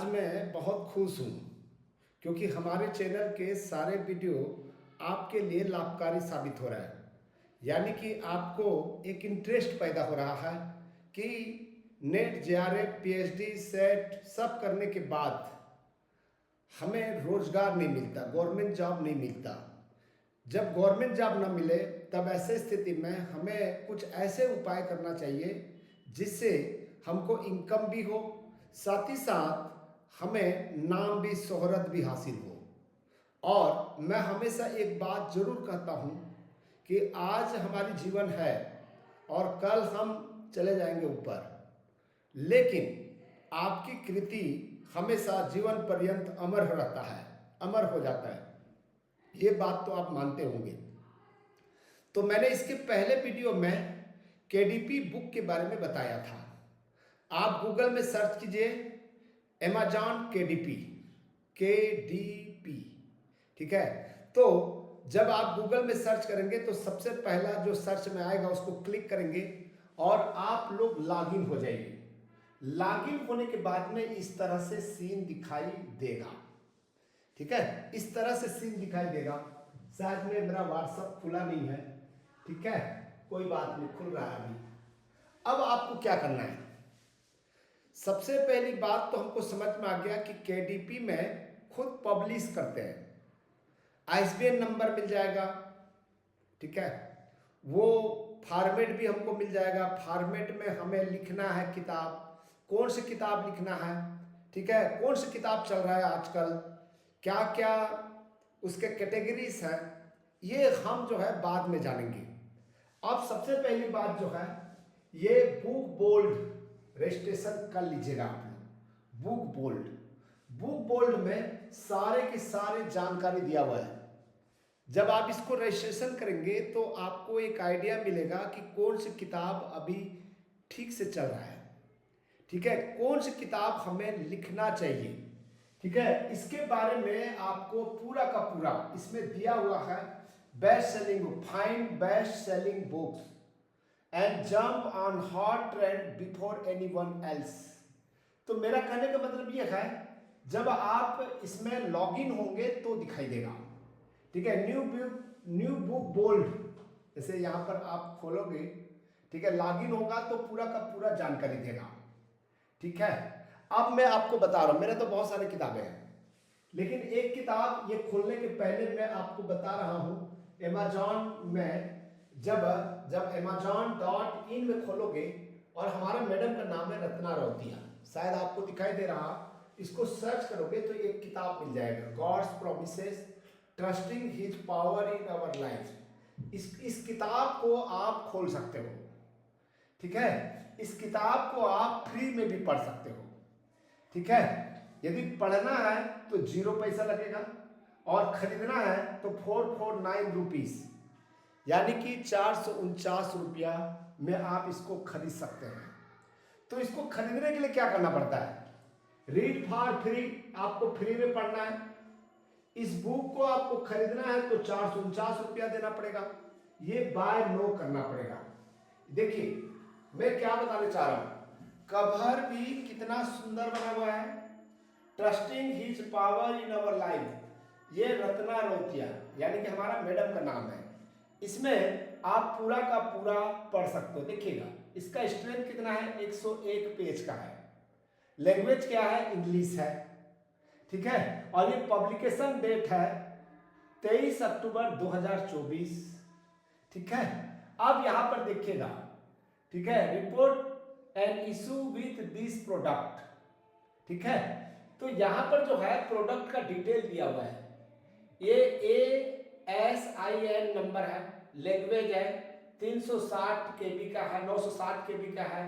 मैं बहुत खुश हूँ क्योंकि हमारे चैनल के सारे वीडियो आपके लिए लाभकारी साबित हो रहा है। यानी कि आपको एक इंटरेस्ट पैदा हो रहा है कि नेट जेआरएफ पीएचडी सेट सब करने के बाद हमें रोजगार नहीं मिलता, गवर्नमेंट जॉब नहीं मिलता। जब गवर्नमेंट जॉब न मिले तब ऐसे स्थिति में हमें कुछ ऐसे उपाय करना चाहिए जिससे हमको इनकम भी हो, साथ ही साथ हमें नाम भी शोहरत भी हासिल हो। और मैं हमेशा एक बात जरूर कहता हूँ कि आज हमारी जीवन है और कल हम चले जाएंगे ऊपर, लेकिन आपकी कृति हमेशा जीवन पर्यंत अमर रहता है, अमर हो जाता है। ये बात तो आप मानते होंगे। तो मैंने इसके पहले वीडियो में केडीपी बुक के बारे में बताया था। आप गूगल में सर्च कीजिए अमेज़न केडीपी, ठीक है। तो जब आप गूगल में सर्च करेंगे तो सबसे पहला जो सर्च में आएगा उसको क्लिक करेंगे और आप लोग लॉगिन हो जाइए। लॉगिन होने के बाद में इस तरह से सीन दिखाई देगा, ठीक है। इस तरह से सीन दिखाई देगा। शायद में मेरा व्हाट्सएप खुला नहीं है, ठीक है, कोई बात नहीं, खुल रहा है अभी। अब आपको क्या करना है? सबसे पहली बात तो हमको समझ में आ गया कि केडीपी में खुद पब्लिश करते हैं, आईएसबीएन नंबर मिल जाएगा, ठीक है। वो फॉर्मेट भी हमको मिल जाएगा। फॉर्मेट में हमें लिखना है किताब, कौन सी किताब लिखना है, ठीक है, कौन सी किताब चल रहा है आजकल, क्या क्या उसके कैटेगरीज हैं, ये हम जो है बाद में जानेंगे। अब सबसे पहली बात जो है, ये बुक बोल्ड रजिस्ट्रेशन कर लीजिएगा आप लोग। बुक बोल्ड में सारे की सारी जानकारी दिया हुआ है। जब आप इसको रजिस्ट्रेशन करेंगे तो आपको एक आइडिया मिलेगा कि कौन सी किताब अभी ठीक से चल रहा है, ठीक है, कौन सी किताब हमें लिखना चाहिए, ठीक है। इसके बारे में आपको पूरा का पूरा इसमें दिया हुआ है। Best selling book, find best selling books and jump on hot trend before anyone else. तो मेरा कहने का मतलब यह है, जब आप इसमें लॉगिन होंगे तो दिखाई देगा, ठीक है। न्यू बुक बोल्ड, जैसे यहाँ पर आप खोलोगे, ठीक है, लॉगिन होगा तो पूरा का पूरा जानकारी देगा, ठीक है। अब मैं आपको बता रहा हूं, मेरे तो बहुत सारी किताबें हैं, लेकिन एक किताब ये खोलने के पहले मैं आपको बता रहा हूं। अमेज़न में जब amazon.in में खोलोगे और हमारा मैडम का नाम है रत्ना रौतिया, शायद आपको दिखाई दे रहा, इसको सर्च करोगे तो एक किताब मिल जाएगा, God's promises trusting his power in our life. इस किताब को आप खोल सकते हो, ठीक है। इस किताब को आप फ्री में भी पढ़ सकते हो, ठीक है। यदि पढ़ना है तो 0 पैसा लगेगा और खरीदना है तो 449 रुपीज, यानी कि 449 रुपया में आप इसको खरीद सकते हैं। तो इसको खरीदने के लिए क्या करना पड़ता है? रीड फॉर फ्री, आपको फ्री में पढ़ना है। इस बुक को आपको खरीदना है तो 449 रुपया देना पड़ेगा, ये बाय नो करना पड़ेगा। देखिए मैं क्या बताने चाह रहा हूं, कवर भी कितना सुंदर बना हुआ है, trusting his power in our life. ये रत्ना रौतिया यानी कि हमारा मैडम का नाम है। इसमें आप पूरा का पूरा पढ़ सकते हो। देखिएगा इसका स्ट्रेंथ कितना है, 101 पेज का है। लैंग्वेज क्या है, इंग्लिश है, ठीक है। और ये पब्लिकेशन डेट है 23 अक्टूबर 2024, ठीक है। अब यहां पर देखिएगा, ठीक है, report and issue with this product, ठीक है। तो यहां पर जो है प्रोडक्ट का डिटेल दिया हुआ है। ये ASIN नंबर है, लैंग्वेज है 360 KB का है, 960 KB का है,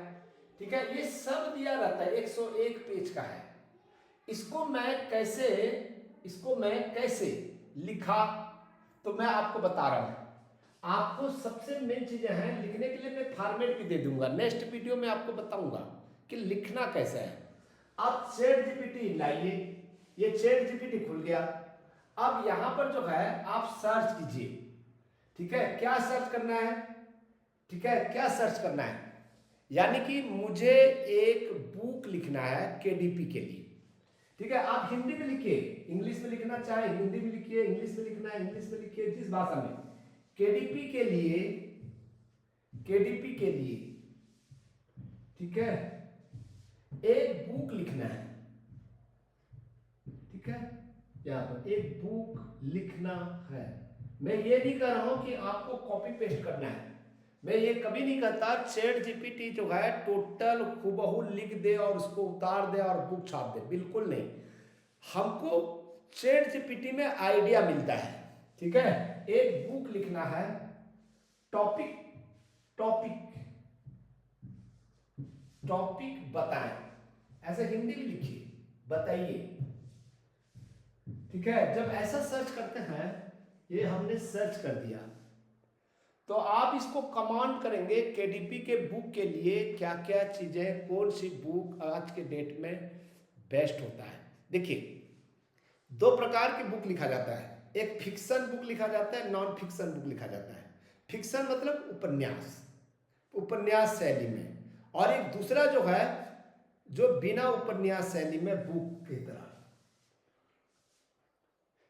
ठीक है। ये सब दिया रहता है, 101 पेज का है। इसको मैं कैसे लिखा तो मैं आपको बता रहा हूं। आपको सबसे मेन चीजें हैं लिखने के लिए, मैं फॉर्मेट भी दे दूंगा, नेक्स्ट वीडियो में आपको बताऊंगा कि लिखना कैसे है। आप ChatGPT लाइए, ये ChatGPT खुल गया। अब यहां पर जो है आप सर्च कीजिए, ठीक है। क्या सर्च करना है, ठीक है, क्या सर्च करना है, यानी कि मुझे एक बुक लिखना है केडीपी के लिए, ठीक है, आप हिंदी में लिखिए, इंग्लिश में लिखना चाहे हिंदी में लिखिए, इंग्लिश में लिखना है इंग्लिश में लिखिए, जिस भाषा में। केडीपी के लिए, केडीपी के लिए, ठीक है, एक बुक लिखना है, ठीक है, यहां पर एक बुक लिखना है। मैं ये नहीं कर रहा हूं कि आपको कॉपी पेस्ट करना है, मैं ये कभी नहीं कहता चैट जीपीटी जो है टोटल हूबहू लिख दे और उसको उतार दे और बुक छाप दे, बिल्कुल नहीं। हमको चैट जीपीटी में आइडिया मिलता है, ठीक है। एक बुक लिखना है, टॉपिक, टॉपिक, टॉपिक बताएं, ऐसे हिंदी में लिखिए, बताइए, ठीक है। जब ऐसा सर्च करते हैं, ये हमने सर्च कर दिया, तो आप इसको कमांड करेंगे केडीपी के बुक के लिए क्या क्या चीजें, कौन सी बुक आज के डेट में बेस्ट होता है। देखिए, दो प्रकार की बुक लिखा जाता है, एक फिक्शन बुक लिखा जाता है, नॉन फिक्शन बुक लिखा जाता है। फिक्शन मतलब उपन्यास, उपन्यास शैली में, और एक दूसरा जो है जो बिना उपन्यास शैली में बुक की तरह।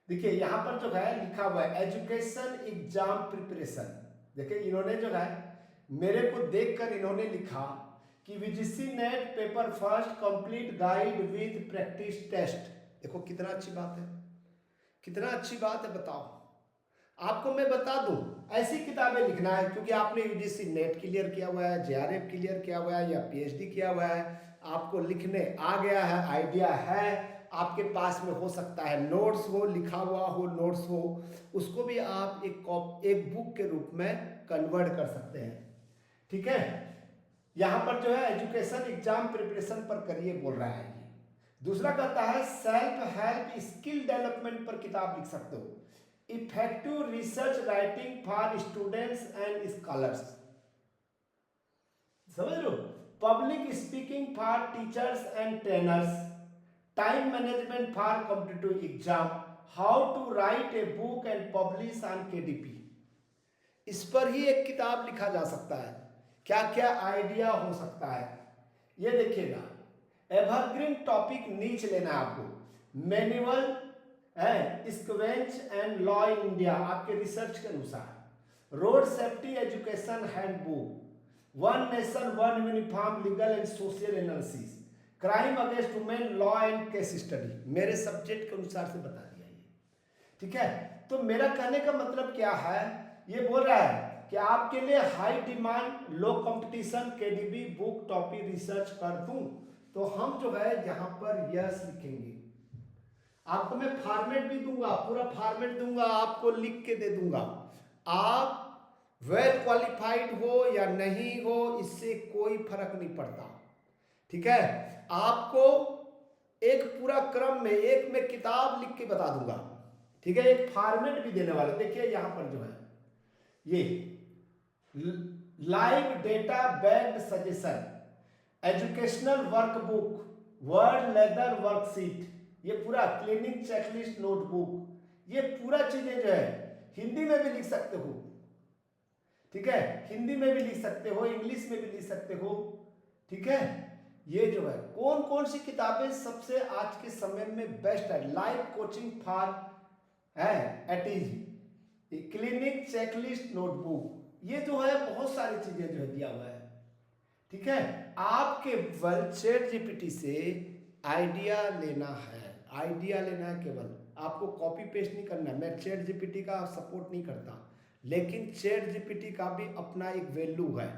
देखिए यहां पर जो है लिखा हुआ है एजुकेशन एग्जाम प्रिपरेशन। देखिए इन्होंने जो है मेरे को देखकर इन्होंने लिखा कि UGC NET paper first complete guide with practice test. देखो कितना अच्छी बात है, कितना अच्छी बात है, बताओ। आपको मैं बता दूं, ऐसी किताबें लिखना है क्योंकि आपने यूजीसी नेट क्लियर किया हुआ है, जेआरएफ क्लियर किया हुआ है या पीएचडी किया हुआ है, आपको लिखने आ गया है, आइडिया है आपके पास में, हो सकता है नोट्स हो, लिखा हुआ हो, नोट्स हो, उसको भी आप एक बुक के रूप में कन्वर्ट कर सकते हैं, ठीक है। यहां पर जो है एजुकेशन एग्जाम प्रिपरेशन पर करिए बोल रहा है। दूसरा कहता है सेल्फ हेल्प स्किल डेवलपमेंट पर किताब लिख सकते हो, effective research writing for students and scholars, समझ लो, public speaking for teachers and trainers, time management for competitive exam, how to write a book and publish on KDP. इस पर ही एक किताब लिखा जा सकता है, क्या क्या आइडिया हो सकता है ये देखिएगा। एवरग्रीन टॉपिक नीच लेना है आपको, मैनुअल स्क्वेंच एंड लॉ इन इंडिया आपके रिसर्च के अनुसार, road safety education handbook, one nation one uniform legal and social analysis, crime against women law and case study, मेरे सब्जेक्ट के अनुसार से बता दिया ये, ठीक है। तो मेरा कहने का मतलब क्या है, ये बोल रहा है कि आपके लिए high demand low competition KDP book topic research कर दूं, तो हम जो है यहां पर यस लिखेंगे। आपको मैं फॉर्मेट भी दूंगा, पूरा फॉर्मेट दूंगा, आपको लिख के दे दूंगा। आप वेल क्वालिफाइड हो या नहीं हो इससे कोई फर्क नहीं पड़ता, ठीक है। आपको एक पूरा क्रम में एक में किताब लिख के बता दूंगा, ठीक है, एक फॉर्मेट भी देने वाला। देखिए यहां पर जो है ये live data backed suggestion, educational workbook, word leather worksheet, ये पूरा क्लिनिक चेकलिस्ट नोटबुक, ये पूरा चीजें जो है हिंदी में भी लिख सकते हो, ठीक है, हिंदी में भी लिख सकते हो, इंग्लिश में भी लिख सकते हो, ठीक है। ये जो है कौन कौन सी किताबें सबसे आज के समय में बेस्ट है, live coaching for eighties, clinic checklist notebook, ये जो है बहुत सारी चीजें जो है दिया हुआ है, ठीक है। आपके चैट जीपीटी से आइडिया लेना है, आइडिया लेना है, केवल आपको कॉपी पेस्ट नहीं करना है। मैं चैट जीपीटी का सपोर्ट नहीं करता, लेकिन चैट जीपीटी का भी अपना एक वैल्यू है,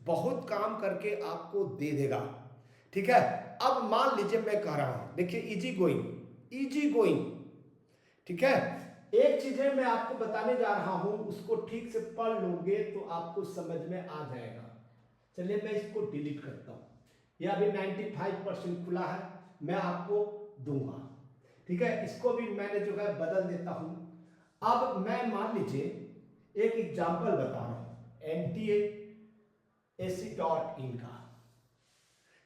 बहुत काम करके आपको दे देगा, ठीक है। अब मान लीजिए मैं कह रहा हूं, देखिए इजी गोइंग, इजी गोइंग, ठीक है। एक चीजें मैं आपको बताने जा रहा हूं, उसको ठीक से पढ़ लोगे तो आपको समझ में आ जाएगा। चलिए मैं इसको डिलीट करता हूं, यह अभी 95% खुला है, मैं आपको दूंगा, ठीक है। इसको भी मैंने जो है बदल देता हूं। अब मैं मान लीजिए एक एग्जाम्पल बता रहा हूं NTA-AC.in का,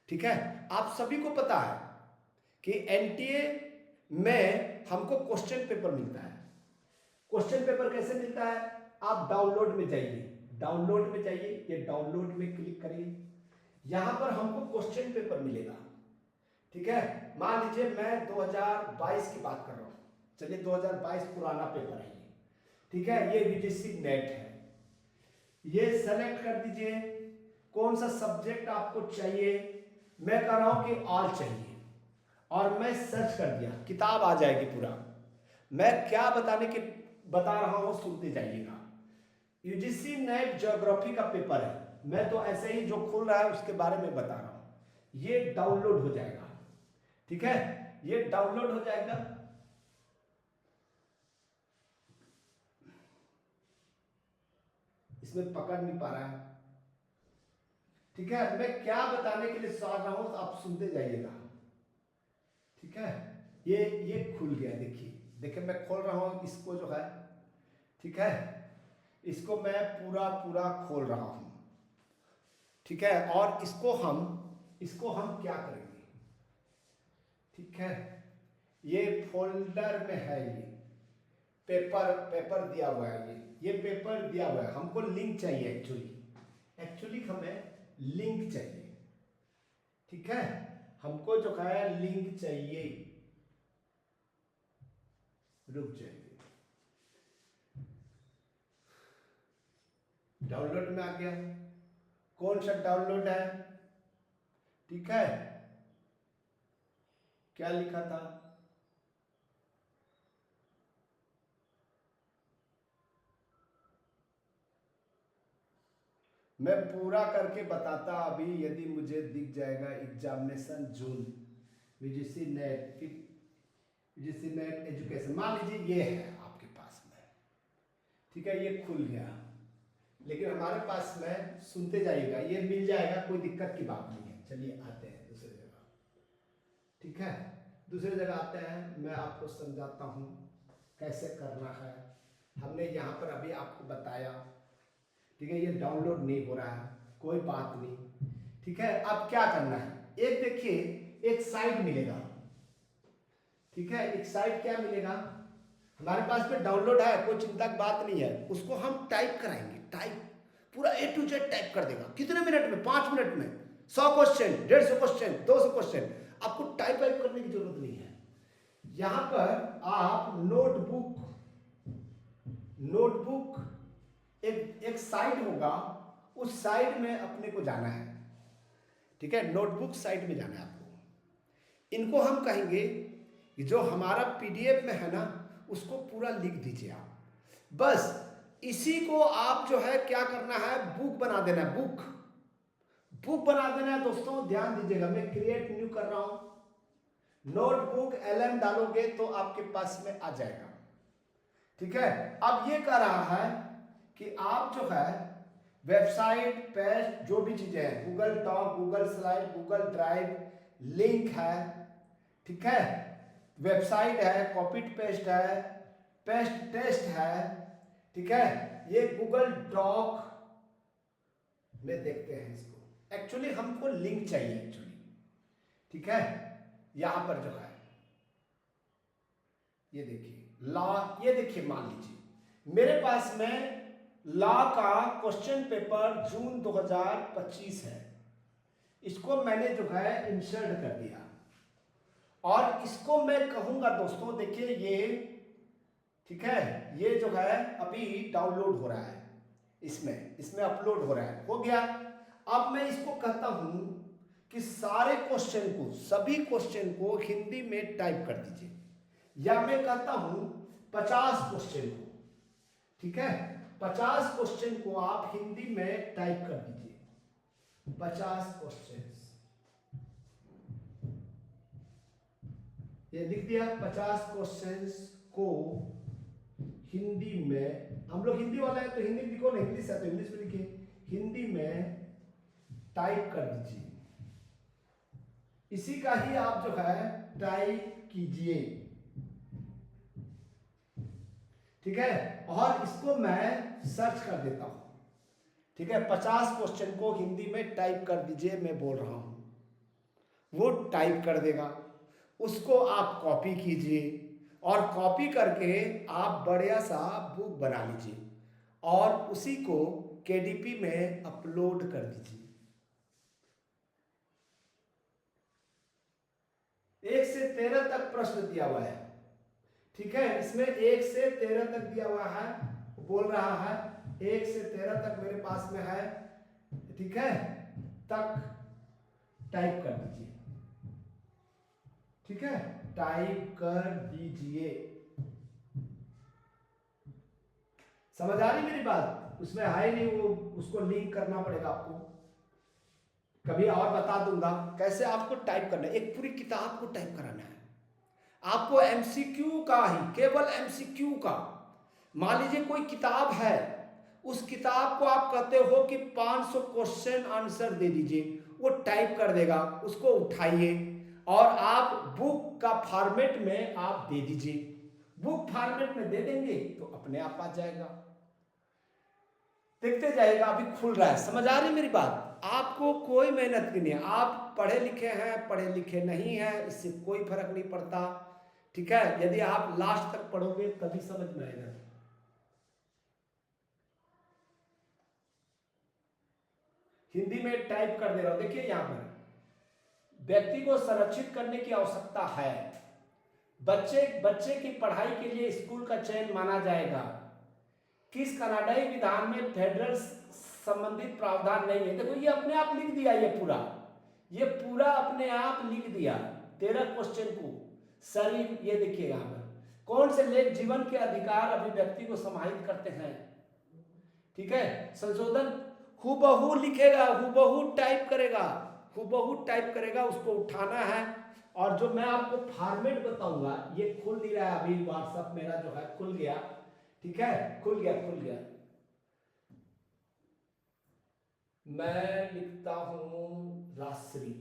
ठीक है। आप सभी को पता है कि NTA में हमको क्वेश्चन पेपर मिलता है। क्वेश्चन पेपर कैसे मिलता है, आप डाउनलोड में जाइए, डाउनलोड में जाइए, ये डाउनलोड में क्लिक करिए, यहां पर हमको क्वेश्चन पेपर मिलेगा, ठीक है। मान लीजिए मैं 2022 की बात कर रहा हूँ, चलिए 2022 पुराना पेपर है ये, ठीक है, ये यूजीसी नेट है। ये सेलेक्ट कर दीजिए कौन सा सब्जेक्ट आपको चाहिए। मैं कह रहा हूं कि ऑल चाहिए और मैं सर्च कर दिया, किताब आ जाएगी पूरा। मैं क्या बता रहा हूं सुनते जाइएगा। यूजीसी नेट ज्योग्राफी का पेपर है, मैं तो ऐसे ही जो खुल रहा है उसके बारे में बता रहा हूं। ये डाउनलोड हो जाएगा, ठीक है, ये डाउनलोड हो जाएगा। इसमें पकड़ नहीं पा रहा है, ठीक है। मैं क्या बताने के लिए चाह रहा हूं आप सुनते जाइएगा, ठीक है। ये खुल गया, देखिए मैं खोल रहा हूं इसको जो है, ठीक है, इसको मैं पूरा खोल रहा हूं, ठीक है। और इसको हम क्या करेंगे, ठीक है। ये फोल्डर में है, ये पेपर दिया हुआ है, ये पेपर दिया हुआ है। हमको लिंक चाहिए, एक्चुअली हमें लिंक चाहिए, ठीक है। हमको जो है लिंक चाहिए, रुक जाइए, डाउनलोड में आ गया। कौन सा डाउनलोड है, ठीक है, क्या लिखा था, मैं पूरा करके बताता अभी, यदि मुझे दिख जाएगा। एग्जामिनेशन जून यूजीसी नेट एजुकेशन, मान लीजिए ये है आपके पास में, ठीक है, ये खुल गया। लेकिन हमारे पास में, सुनते जाइएगा, ये मिल जाएगा, कोई दिक्कत की बात नहीं है। चलिए आते हैं दूसरी जगह, ठीक है, दूसरी जगह आते हैं, मैं आपको समझाता हूँ कैसे करना है। हमने यहाँ पर अभी आपको बताया, ठीक है। ये डाउनलोड नहीं हो रहा है, कोई बात नहीं, ठीक है। अब क्या करना है, एक देखिए, एक साइट मिलेगा, ठीक है। एक साइट क्या मिलेगा, हमारे पास में डाउनलोड है, कोई चिंता की बात नहीं है। उसको हम टाइप कराएंगे, टाइप पूरा A to Z टाइप कर देगा। कितने मिनट में, 5 मिनट में 100 क्वेश्चन, 150 क्वेश्चन, 200 क्वेश्चन। आपको टाइप करने की जरूरत नहीं है। यहां पर आप नोटबुक एक साइट होगा, उस साइट में अपने को जाना है, ठीक है। नोटबुक साइट में जाना है आपको। इनको हम कहेंगे कि जो हमारा PDF में है ना, उसको पूरा लिख दीजिए आप। बस इसी को आप जो है क्या करना है, बुक बना देना है, बुक बना देना है। दोस्तों ध्यान दीजिएगा, मैं क्रिएट न्यू कर रहा हूं, नोटबुक LM डालोगे तो आपके पास में आ जाएगा, ठीक है। अब ये कह रहा है कि आप जो है वेबसाइट, पेज, जो भी चीजें हैं, Google doc, Google slide, Google drive, link है, ठीक है, वेबसाइट है, कॉपी पेस्ट है, पेस्ट टेस्ट है, ठीक है। ये गूगल डॉक में देखते हैं इसको। एक्चुअली हमको लिंक चाहिए एक्चुअली, ठीक है। यहां पर जो है ये देखिए लॉ, ये देखिए मान लीजिए मेरे पास में लॉ का क्वेश्चन पेपर जून 2025 है। इसको मैंने जो है इंसर्ट कर दिया और इसको मैं कहूंगा दोस्तों, देखिए ये, ठीक है, ये जो है अभी डाउनलोड हो रहा है, इसमें अपलोड हो रहा है, हो गया। अब मैं इसको कहता हूं कि सारे क्वेश्चन को, सभी क्वेश्चन को हिंदी में टाइप कर दीजिए, या मैं कहता हूं 50 क्वेश्चन को, ठीक है, 50 क्वेश्चन को आप हिंदी में टाइप कर दीजिए। 50 क्वेश्चन ये लिख दिया, 50 क्वेश्चंस को हिंदी में, हम लोग हिंदी वाला है तो हिंदी लिखो ना, इंग्लिश है तो इंग्लिश में लिखिए, हिंदी में टाइप कर दीजिए। इसी का ही आप जो है टाइप कीजिए, ठीक है। और इसको मैं सर्च कर देता हूं, ठीक है। 50 क्वेश्चन को हिंदी में टाइप कर दीजिए, मैं बोल रहा हूं, वो टाइप कर देगा। उसको आप कॉपी कीजिए और कॉपी करके आप बढ़िया सा बुक बना लीजिए और उसी को KDP में अपलोड कर दीजिए। एक से 13 तक प्रश्न दिया हुआ है, ठीक है। इसमें 1 से 13 तक दिया हुआ है, बोल रहा है 1 से 13 तक मेरे पास में है, ठीक है, तक टाइप कर दीजिए, ठीक है, टाइप कर दीजिए। समझ आ रही मेरी बात? उसमें है नहीं, वो उसको लिंक करना पड़ेगा आपको, कभी और बता दूंगा कैसे आपको टाइप करना है। एक पूरी किताब को टाइप कराना है आपको, एमसीक्यू का ही, केवल एमसीक्यू का। मान लीजिए कोई किताब है, उस किताब को आप कहते हो कि 500 क्वेश्चन आंसर दे दीजिए, वो टाइप कर देगा, उसको उठाइए और आप बुक का फॉर्मेट में आप दे दीजिए। बुक फॉर्मेट में दे देंगे तो अपने आप आ जाएगा, देखते जाइएगा, अभी खुल रहा है। समझ आ रही मेरी बात? आपको कोई मेहनत की नहीं है, आप पढ़े लिखे हैं पढ़े लिखे नहीं हैं, इससे कोई फर्क नहीं पड़ता, ठीक है। यदि आप लास्ट तक पढ़ोगे तभी समझ में आएगा। हिंदी में टाइप कर दे रहा हूं, देखिए यहां पर व्यक्ति को संरक्षित करने की आवश्यकता है। बच्चे की पढ़ाई के लिए स्कूल का चयन माना जाएगा। किस कनाडाई विधान में फेडरल संबंधित प्रावधान नहीं है? देखो ये अपने आप लिख दिया, ये पूरा अपने आप लिख दिया 13 क्वेश्चन को। शरीर, ये देखिए यहां पर कौन से लेख जीवन के अधिकार अभिव्यक्ति को समाहित करते हैं, ठीक है। संशोधन हूबहू लिखेगा, हूबहू टाइप करेगा, हूबहू टाइप करेगा, उसको उठाना है। और जो मैं आपको फॉर्मेट बताऊंगा, ये खुल नहीं रहा है अभी, व्हाट्सएप मेरा जो है खुल गया, ठीक है, खुल गया। मैं लिखता हूं राश्री,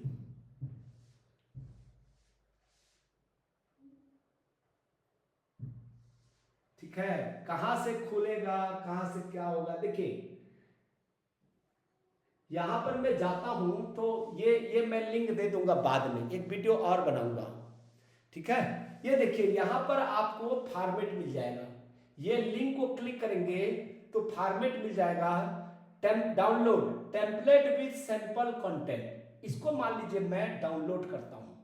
ठीक है। कहां से खुलेगा, कहां से क्या होगा, देखिए यहां पर मैं जाता हूं तो ये मैं लिंक दे दूंगा बाद में, एक वीडियो और बनाऊंगा, ठीक है। ये देखिए यहां पर आपको फॉर्मेट मिल जाएगा, ये लिंक को क्लिक करेंगे तो फॉर्मेट मिल जाएगा, download template with sample content. इसको मान लीजिए मैं डाउनलोड करता हूं,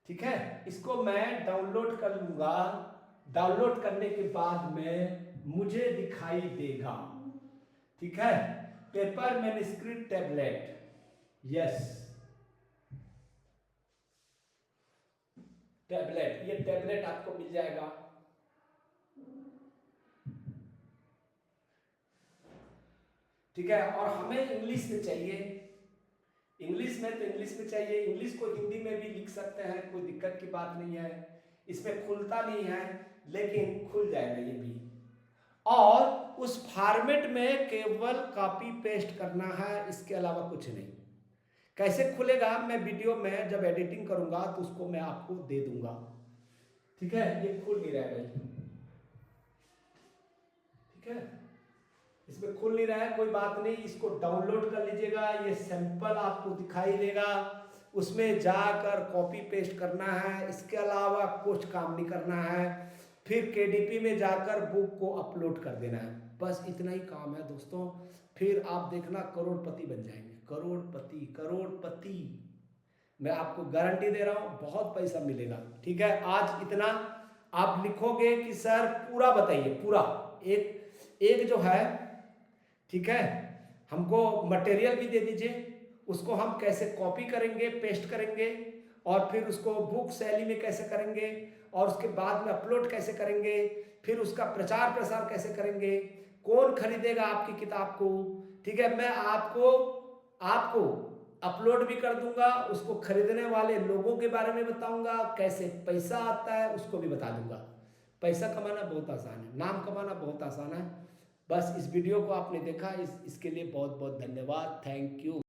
ठीक है, इसको मैं डाउनलोड कर लूंगा। डाउनलोड करने के बाद में मुझे दिखाई देगा, ठीक है, paper manuscript tablet, yes tablet, ये टैबलेट आपको मिल जाएगा, ठीक है। और हमें इंग्लिश में चाहिए, इंग्लिश में तो इंग्लिश में चाहिए, इंग्लिश को हिंदी में भी लिख सकते हैं, कोई दिक्कत की बात नहीं है। इसमें खुलता नहीं है लेकिन खुल जाएगा ये भी। और उस फॉर्मेट में केवल कॉपी पेस्ट करना है, इसके अलावा कुछ नहीं। कैसे खुलेगा मैं वीडियो में जब एडिटिंग करूंगा तो उसको मैं आपको दे दूंगा, ठीक है। ये खुल नहीं रहा है भाई, ठीक है, इसमें खुल नहीं रहा है, कोई बात नहीं, इसको डाउनलोड कर लीजिएगा, ये सैंपल आपको दिखाई देगा, उसमें जाकर कॉपी पेस्ट करना है, इसके अलावा कुछ काम नहीं करना है। फिर केडीपी में जाकर बुक को अपलोड कर देना है, बस इतना ही काम है दोस्तों। फिर आप देखना करोड़पति बन जाएंगे, करोड़पति, मैं आपको गारंटी दे रहा हूँ, बहुत पैसा मिलेगा, ठीक है। आज इतना आप लिखोगे कि सर पूरा बताइए, पूरा एक जो है, ठीक है, हमको मटेरियल भी दे दीजिए, उसको हम कैसे कॉपी करेंगे पेस्ट करेंगे, और फिर उसको बुक शैली में कैसे करेंगे, और उसके बाद में अपलोड कैसे करेंगे, फिर उसका प्रचार प्रसार कैसे करेंगे, कौन खरीदेगा आपकी किताब को, ठीक है। मैं आपको अपलोड भी कर दूंगा, उसको खरीदने वाले लोगों के बारे में बताऊंगा, कैसे पैसा आता है उसको भी बता दूंगा। पैसा कमाना बहुत आसान है, नाम कमाना बहुत आसान है। बस इस वीडियो को आपने देखा, इसके लिए बहुत बहुत धन्यवाद, थैंक यू।